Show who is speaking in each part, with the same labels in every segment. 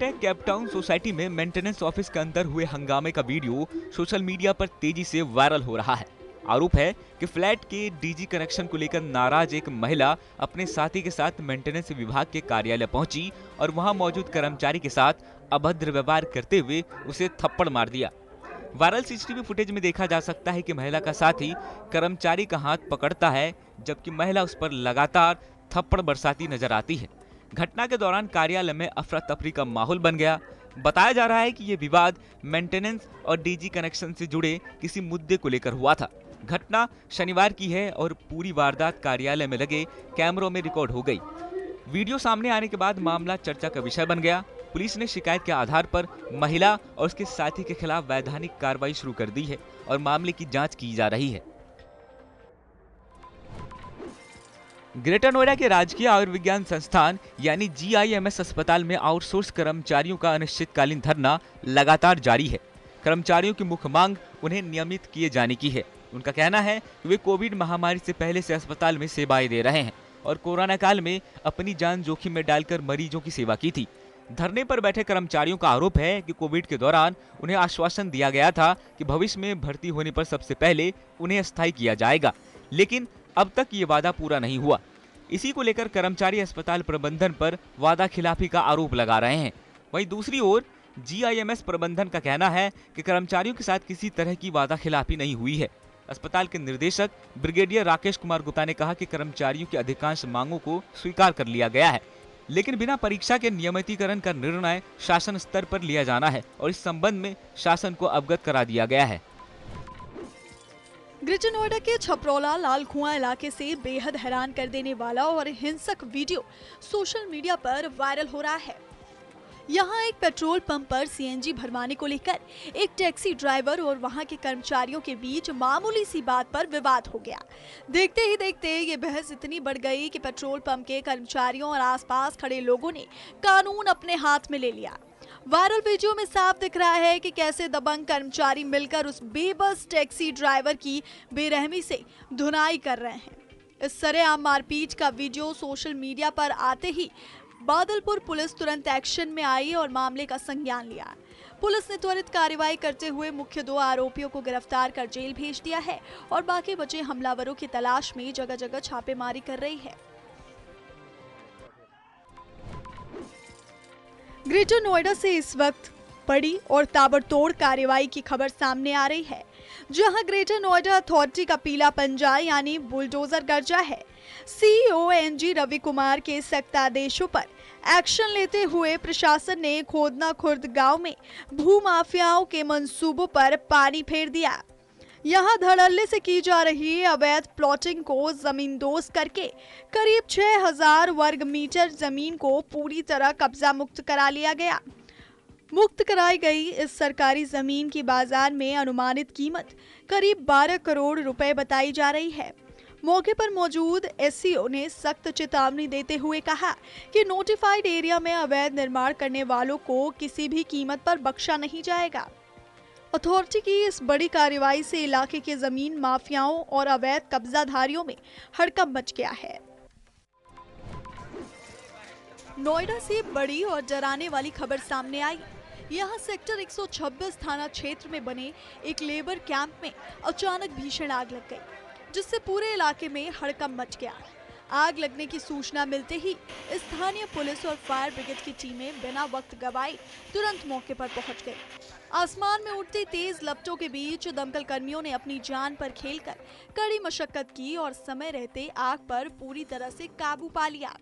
Speaker 1: है Cape Town society में maintenance office के अंदर हुए हंगामे का वीडियो सोशल मीडिया पर तेजी से वायरल हो रहा है। आरोप है कि फ्लैट के डीजी कनेक्शन को लेकर नाराज एक महिला अपने साथी के साथ मेंटेनेंस विभाग के कार्यालय पहुंची और वहां मौजूद कर्मचारी के साथ अभद्र व्यवहार करते हुए उसे थप्पड़ मार दिया। वायरल सीसीटीवी फुटेज में देखा जा सकता है कि महिला का साथी कर्मचारी का हाथ पकड़ता है, जबकि महिला उस पर लगातार थप्पड़ बरसाती नजर आती है। घटना के दौरान कार्यालय में अफरा तफरी का माहौल बन गया। बताया जा रहा है कि यह विवाद मेंटेनेंस और डीजी कनेक्शन से जुड़े किसी मुद्दे को लेकर हुआ था। घटना शनिवार की है और पूरी वारदात कार्यालय में लगे कैमरों में रिकॉर्ड हो गई। वीडियो सामने आने के बाद मामला चर्चा का विषय बन गया। पुलिस ने शिकायत के आधार पर महिला और उसके साथी के खिलाफ वैधानिक कार्रवाई शुरू कर दी है और मामले की जांच की जा रही है। ग्रेटर नोएडा के राजकीय आयुर्विज्ञान संस्थान यानी GIMS अस्पताल में आउटसोर्स कर्मचारियों का अनिश्चितकालीन धरना लगातार जारी है। कर्मचारियों की मुख्य मांग उन्हें नियमित किए जाने की है। उनका कहना है कि वे कोविड महामारी से पहले से अस्पताल में सेवाएं दे रहे हैं और कोरोना काल में अपनी जान जोखिम में डालकर मरीजों की सेवा की थी। धरने पर बैठे कर्मचारियों का आरोप है कि कोविड के दौरान उन्हें आश्वासन दिया गया था कि भविष्य में भर्ती होने पर सबसे पहले उन्हें अस्थायी किया जाएगा, लेकिन अब तक ये वादा पूरा नहीं हुआ। इसी को लेकर कर्मचारी अस्पताल प्रबंधन पर वादा खिलाफी का आरोप लगा रहे हैं। वहीं दूसरी ओर GIMS प्रबंधन का कहना है कि कर्मचारियों के साथ किसी तरह की वादा खिलाफी नहीं हुई है। अस्पताल के निर्देशक ब्रिगेडियर राकेश कुमार गुप्ता ने कहा कि कर्मचारियों की अधिकांश मांगों को स्वीकार कर लिया गया है, लेकिन बिना परीक्षा के नियमितीकरण का निर्णय शासन स्तर पर लिया जाना है और इस संबंध में शासन को अवगत करा दिया गया है।
Speaker 2: ग्रेटर नोएडा के छपरौला लाल कुआं इलाके से बेहद हैरान कर देने वाला और हिंसक वीडियो सोशल मीडिया पर वायरल हो रहा है। यहाँ एक पेट्रोल पंप पर CNG भरवाने को लेकर एक टैक्सी ड्राइवर और वहाँ के कर्मचारियों के बीच मामूली सी बात पर विवाद हो गया। देखते ही देखते ये बहस इतनी बढ़ गई कि पेट्रोल पंप के कर्मचारियों और आसपास खड़े लोगों ने कानून अपने हाथ में ले लिया। वायरल वीडियो में साफ दिख रहा है कि कैसे दबंग कर्मचारी मिलकर उस बेबस टैक्सी ड्राइवर की बेरहमी से धुनाई कर रहे हैं। इस सरेआम मारपीट का वीडियो सोशल मीडिया पर आते ही बादलपुर पुलिस तुरंत एक्शन में आई और मामले का संज्ञान लिया। पुलिस ने त्वरित कार्रवाई करते हुए मुख्य 2 आरोपियों को गिरफ्तार कर जेल भेज दिया है और बाकी बचे हमलावरों की तलाश में जगह जगह छापेमारी कर रही है। ग्रेटर नोएडा से इस वक्त बड़ी और ताबड़तोड़ कार्रवाई की खबर सामने आ रही है, जहां ग्रेटर नोएडा अथॉरिटी का पीला पंजा यानी बुलडोजर गरजा है। CEO NG रवि कुमार के सख्त आदेशों पर एक्शन लेते हुए प्रशासन ने खोदना खुर्द गांव में भूमाफियाओं के मंसूबों पर पानी फेर दिया। यहां धड़ल्ले से की जा रही अवैध प्लॉटिंग को जमींदोज करके करीब 6000 वर्ग मीटर जमीन को पूरी तरह कब्जा मुक्त करा लिया गया। मुक्त कराई गई इस सरकारी जमीन की बाजार में अनुमानित कीमत करीब 12 करोड़ रुपए बताई जा रही है। मौके पर मौजूद SCO ने सख्त चेतावनी देते हुए कहा कि नोटिफाइड एरिया में अवैध निर्माण करने वालों को किसी भी कीमत पर बख्शा नहीं जाएगा। अथॉरिटी की इस बड़ी कार्रवाई से इलाके के जमीन माफियाओं और अवैध कब्जाधारियों में हड़कंप मच गया है। नोएडा से बड़ी और डराने वाली खबर सामने आई। यहाँ सेक्टर 126 थाना क्षेत्र में बने एक लेबर कैंप में अचानक भीषण आग लग गई, जिससे पूरे इलाके में हड़कंप मच गया। आग लगने की सूचना मिलते ही स्थानीय पुलिस और फायर ब्रिगेड की टीमें बिना वक्त गवाए तुरंत मौके पर पहुंच गई। आसमान में उठती तेज लपटों के बीच दमकल कर्मियों ने अपनी जान पर खेलकर कड़ी मशक्कत की और समय रहते आग पर पूरी तरह से काबू पा लिया।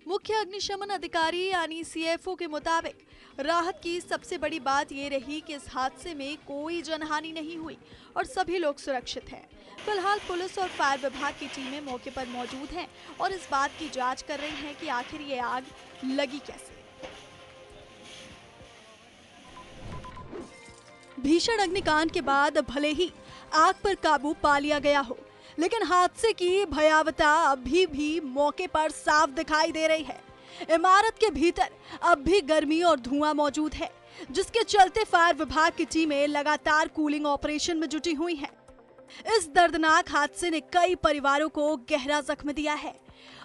Speaker 2: मुख्य अग्निशमन अधिकारी यानी CFO के मुताबिक राहत की सबसे बड़ी बात ये रही कि इस हादसे में कोई जनहानि नहीं हुई और सभी लोग सुरक्षित हैं। फिलहाल पुलिस और फायर विभाग की टीमें मौके पर मौजूद हैं और इस बात की जांच कर रही हैं कि आखिर ये आग लगी कैसे। भीषण अग्निकांड के बाद भले ही आग पर काबू पा लिया गया हो, लेकिन हादसे की भयावहता अभी भी मौके पर साफ दिखाई दे रही है। इमारत के भीतर अब भी गर्मी और धुआं मौजूद है, जिसके चलते फायर विभाग की टीमें लगातार कूलिंग ऑपरेशन में जुटी हुई हैं। इस दर्दनाक हादसे ने कई परिवारों को गहरा जख्म दिया है।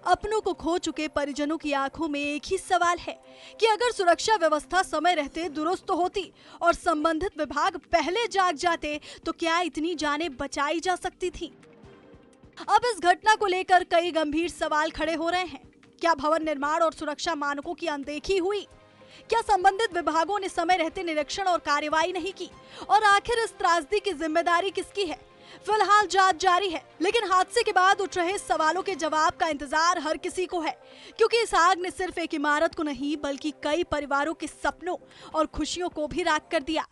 Speaker 2: अपनों को खो चुके परिजनों की आंखों में एक ही सवाल है कि अगर सुरक्षा व्यवस्था समय रहते दुरुस्त होती और संबंधित विभाग पहले जाग जाते तो क्या इतनी जानें बचाई जा सकती थी। अब इस घटना को लेकर कई गंभीर सवाल खड़े हो रहे हैं। क्या भवन निर्माण और सुरक्षा मानकों की अनदेखी हुई? क्या संबंधित विभागों ने समय रहते निरीक्षण और कार्रवाई नहीं की? और आखिर इस त्रासदी की जिम्मेदारी किसकी है? फिलहाल जांच जारी है, लेकिन हादसे के बाद उठ रहे सवालों के जवाब का इंतजार हर किसी को है, क्योंकि इस आग ने सिर्फ एक इमारत को नहीं बल्कि कई परिवारों के सपनों और खुशियों को भी राख कर दिया।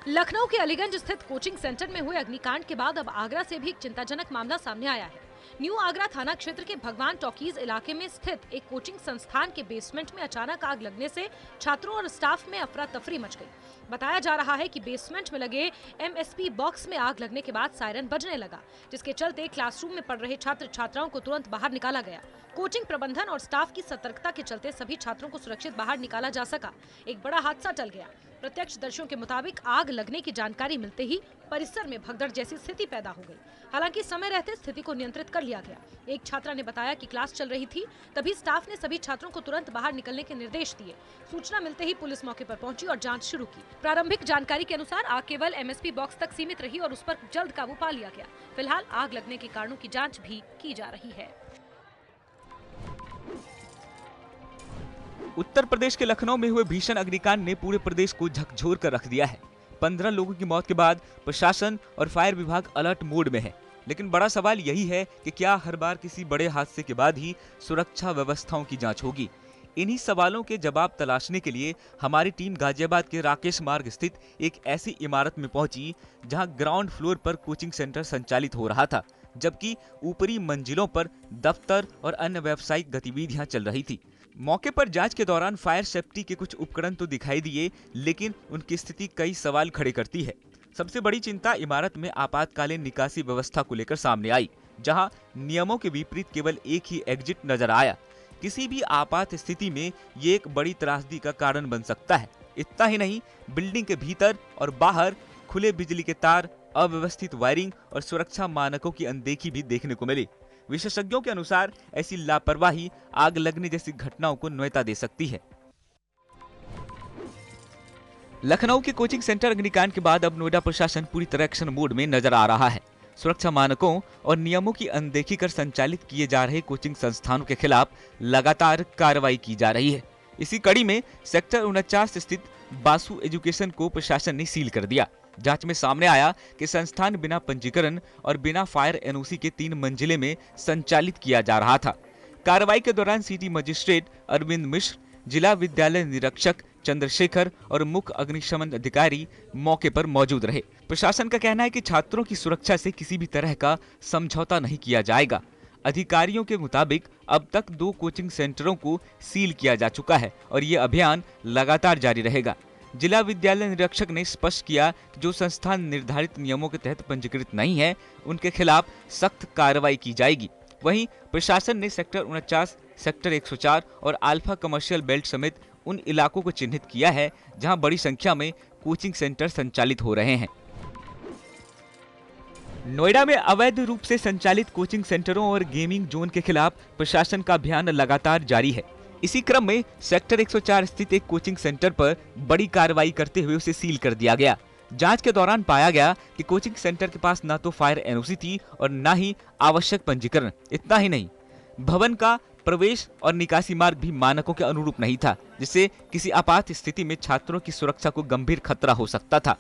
Speaker 3: लखनऊ के अलीगंज स्थित कोचिंग सेंटर में हुए अग्निकांड के बाद अब आगरा से भी एक चिंताजनक मामला सामने आया है। न्यू आगरा थाना क्षेत्र के भगवान टॉकीज इलाके में स्थित एक कोचिंग संस्थान के बेसमेंट में अचानक आग लगने से छात्रों और स्टाफ में अफरा तफरी मच गई। बताया जा रहा है कि बेसमेंट में लगे एमएसपी बॉक्स में आग लगने के बाद सायरन बजने लगा, जिसके चलते क्लासरूम में पढ़ रहे छात्र छात्राओं को तुरंत बाहर निकाला गया। कोचिंग प्रबंधन और स्टाफ की सतर्कता के चलते सभी छात्रों को सुरक्षित बाहर निकाला जा सका। एक बड़ा हादसा टल गया। प्रत्यक्षदर्शियों के मुताबिक आग लगने की जानकारी मिलते ही परिसर में भगदड़ जैसी स्थिति पैदा हो गई। हालांकि समय रहते स्थिति को नियंत्रित कर लिया गया। एक छात्रा ने बताया कि क्लास चल रही थी, तभी स्टाफ ने सभी छात्रों को तुरंत बाहर निकलने के निर्देश दिए। सूचना मिलते ही पुलिस मौके पर पहुंची और जांच शुरू की। प्रारंभिक जानकारी के अनुसार आग केवल एमएसपी बॉक्स तक सीमित रही और उस पर जल्द काबू पा लिया गया। फिलहाल आग लगने के कारणों की जाँच भी की जा रही है।
Speaker 1: उत्तर प्रदेश के लखनऊ में हुए भीषण अग्निकांड ने पूरे प्रदेश को झकझोर कर रख दिया है। 15 लोगों की मौत के बाद प्रशासन और फायर विभाग अलर्ट मोड में है। लेकिन बड़ा सवाल यही है कि क्या हर बार किसी बड़े हादसे के बाद ही सुरक्षा व्यवस्थाओं की जांच होगी? इन्हीं सवालों के जवाब तलाशने के लिए हमारी टीम गाजियाबाद के राकेश मार्ग स्थित एक ऐसी इमारत में पहुंची जहां ग्राउंड फ्लोर पर कोचिंग सेंटर संचालित हो रहा था, जबकि ऊपरी मंजिलों पर दफ्तर और अन्य व्यावसायिक गतिविधियां चल रही थी। मौके पर जांच के दौरान फायर सेफ्टी के कुछ उपकरण तो दिखाई दिए, लेकिन उनकी स्थिति कई सवाल खड़े करती है। सबसे बड़ी चिंता इमारत में आपातकालीन निकासी व्यवस्था को लेकर सामने आई, जहां नियमों के विपरीत केवल एक ही एग्जिट नजर आया। किसी भी आपात स्थिति में ये एक बड़ी त्रासदी का कारण बन सकता है। इतना ही नहीं, बिल्डिंग के भीतर और बाहर खुले बिजली के तार, अव्यवस्थित वायरिंग और सुरक्षा मानकों की अनदेखी भी देखने को मिली। विशेषज्ञों के अनुसार ऐसी लापरवाही आग लगने जैसी घटनाओं को न्योता दे सकती है। लखनऊ के कोचिंग सेंटर अग्निकांड के बाद अब नोएडा प्रशासन पूरी तरह एक्शन मोड में नजर आ रहा है। सुरक्षा मानकों और नियमों की अनदेखी कर संचालित किए जा रहे कोचिंग संस्थानों के खिलाफ लगातार कार्रवाई की जा रही है। इसी कड़ी में सेक्टर 49 स्थित बासु एजुकेशन को प्रशासन ने सील कर दिया। जांच में सामने आया कि संस्थान बिना पंजीकरण और बिना फायर एनओसी के 3 मंजिले में संचालित किया जा रहा था। कार्रवाई के दौरान सिटी मजिस्ट्रेट अरविंद मिश्र, जिला विद्यालय निरीक्षक चंद्रशेखर और मुख्य अग्निशमन अधिकारी मौके पर मौजूद रहे। प्रशासन का कहना है कि छात्रों की सुरक्षा से किसी भी तरह का समझौता नहीं किया जाएगा। अधिकारियों के मुताबिक अब तक 2 कोचिंग सेंटरों को सील किया जा चुका है और ये अभियान लगातार जारी रहेगा। जिला विद्यालय निरीक्षक ने स्पष्ट किया कि जो संस्थान निर्धारित नियमों के तहत पंजीकृत नहीं है, उनके खिलाफ सख्त कार्रवाई की जाएगी। वहीं प्रशासन ने सेक्टर 49, सेक्टर 104 और अल्फा कमर्शियल बेल्ट समेत उन इलाकों को चिन्हित किया है जहां बड़ी संख्या में कोचिंग सेंटर संचालित हो रहे हैं। नोएडा में अवैध रूप से संचालित कोचिंग सेंटरों और गेमिंग जोन के खिलाफ प्रशासन का अभियान लगातार जारी है। इसी क्रम में सेक्टर 104 स्थित एक कोचिंग सेंटर पर बड़ी कार्रवाई करते हुए उसे सील कर दिया गया। जांच के दौरान पाया गया कि कोचिंग सेंटर के पास न तो फायर एनओसी थी और न ही आवश्यक पंजीकरण। इतना ही नहीं, भवन का प्रवेश और निकासी मार्ग भी मानकों के अनुरूप नहीं था, जिससे किसी आपात स्थिति में छात्रों की सुरक्षा को गंभीर खतरा हो सकता था।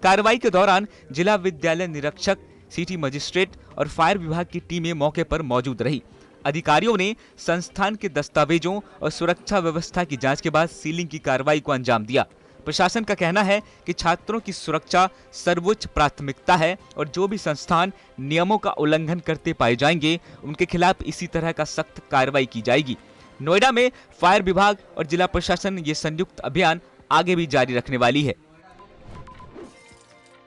Speaker 1: कार्रवाई के दौरान जिला विद्यालय निरीक्षक, सिटी मजिस्ट्रेट और फायर विभाग की टीमें मौके पर मौजूद रही। अधिकारियों ने संस्थान के दस्तावेजों और सुरक्षा व्यवस्था की जांच के बाद सीलिंग की कार्रवाई को अंजाम दिया। प्रशासन का कहना है कि छात्रों की सुरक्षा सर्वोच्च प्राथमिकता है और जो भी संस्थान नियमों का उल्लंघन करते पाए जाएंगे, उनके खिलाफ इसी तरह का सख्त कार्रवाई की जाएगी। नोएडा में फायर विभाग और जिला प्रशासन ये संयुक्त अभियान आगे भी जारी रखने वाली है।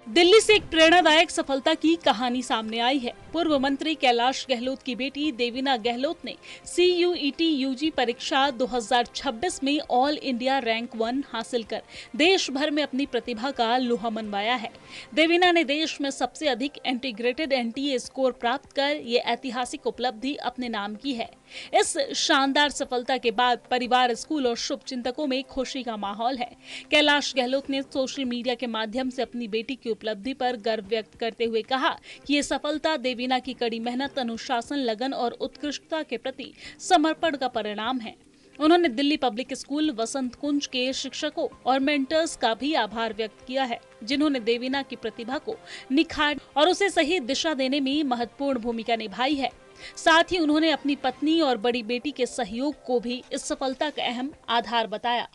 Speaker 4: दिल्ली से एक प्रेरणादायक सफलता की कहानी सामने आई है। पूर्व मंत्री कैलाश गहलोत की बेटी देवीना गहलोत ने CUET UG परीक्षा 2026 में ऑल इंडिया रैंक 1 हासिल कर देश भर में अपनी प्रतिभा का लोहा मनवाया है। देवीना ने देश में सबसे अधिक इंटीग्रेटेड NTA स्कोर प्राप्त कर ये ऐतिहासिक उपलब्धि अपने नाम की है। इस शानदार सफलता के बाद परिवार, स्कूल और शुभचिंतकों में खुशी का माहौल है। कैलाश गहलोत ने सोशल मीडिया के माध्यम से अपनी बेटी की उपलब्धि पर गर्व व्यक्त करते हुए कहा कि ये सफलता देवीना की कड़ी मेहनत, अनुशासन, लगन और उत्कृष्टता के प्रति समर्पण का परिणाम है। उन्होंने दिल्ली पब्लिक स्कूल वसंत कुंज के शिक्षकों और मेंटर्स का भी आभार व्यक्त किया है, जिन्होंने देवीना की प्रतिभा को निखार और उसे सही दिशा देने में महत्वपूर्ण भूमिका निभाई है। साथ ही उन्होंने अपनी पत्नी और बड़ी बेटी के सहयोग को भी इस सफलता का अहम आधार बताया।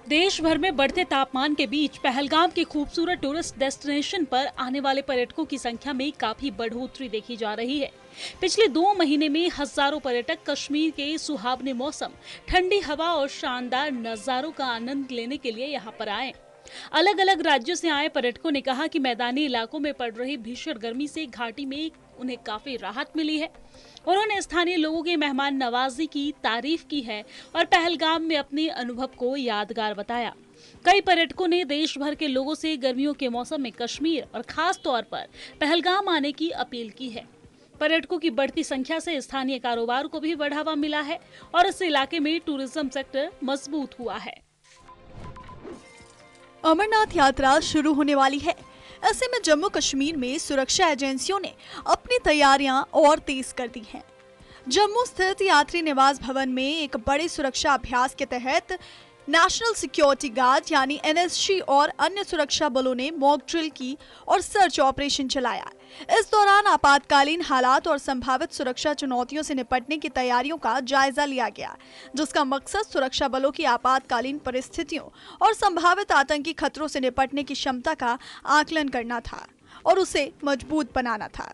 Speaker 4: देश भर में बढ़ते तापमान के बीच पहलगाम के खूबसूरत टूरिस्ट डेस्टिनेशन पर आने वाले पर्यटकों की संख्या में काफी बढ़ोतरी देखी जा रही है। पिछले 2 महीने में हजारों पर्यटक कश्मीर के सुहावने मौसम, ठंडी हवा और शानदार नजारों का आनंद लेने के लिए यहाँ पर आए। अलग अलग राज्यों से आए पर्यटकों ने कहा कि मैदानी इलाकों में पड़ रही भीषण गर्मी से घाटी में उन्हें काफी राहत मिली है। उन्होंने स्थानीय लोगों की मेहमान नवाजी की तारीफ की है और पहलगाम में अपने अनुभव को यादगार बताया। कई पर्यटकों ने देश भर के लोगों से गर्मियों के मौसम में कश्मीर और खास तौर पर पहलगाम आने की अपील की है। पर्यटकों की बढ़ती संख्या से स्थानीय कारोबार को भी बढ़ावा मिला है और इस इलाके में टूरिज्म सेक्टर मजबूत हुआ है।
Speaker 2: अमरनाथ यात्रा शुरू होने वाली है। ऐसे में जम्मू कश्मीर में सुरक्षा एजेंसियों ने अपनी तैयारियां और तेज कर दी हैं। जम्मू स्थित यात्री निवास भवन में एक बड़े सुरक्षा अभ्यास के तहत नेशनल सिक्योरिटी गार्ड यानी NSG और अन्य सुरक्षा बलों ने मॉक ड्रिल की और सर्च ऑपरेशन चलाया। इस दौरान आपातकालीन हालात और संभावित सुरक्षा चुनौतियों से निपटने की तैयारियों का जायजा लिया गया, जिसका मकसद सुरक्षा बलों की आपातकालीन परिस्थितियों और संभावित आतंकी खतरों से निपटने की क्षमता का आकलन करना था और उसे मजबूत बनाना था।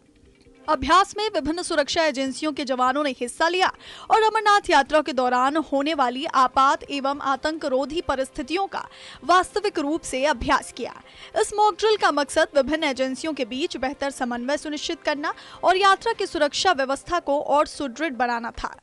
Speaker 2: अभ्यास में विभिन्न सुरक्षा एजेंसियों के जवानों ने हिस्सा लिया और अमरनाथ यात्रा के दौरान होने वाली आपात एवं आतंकरोधी परिस्थितियों का वास्तविक रूप से अभ्यास किया। इस मॉक ड्रिल का मकसद विभिन्न एजेंसियों के बीच बेहतर समन्वय सुनिश्चित करना और यात्रा की सुरक्षा व्यवस्था को और सुदृढ़ बनाना था।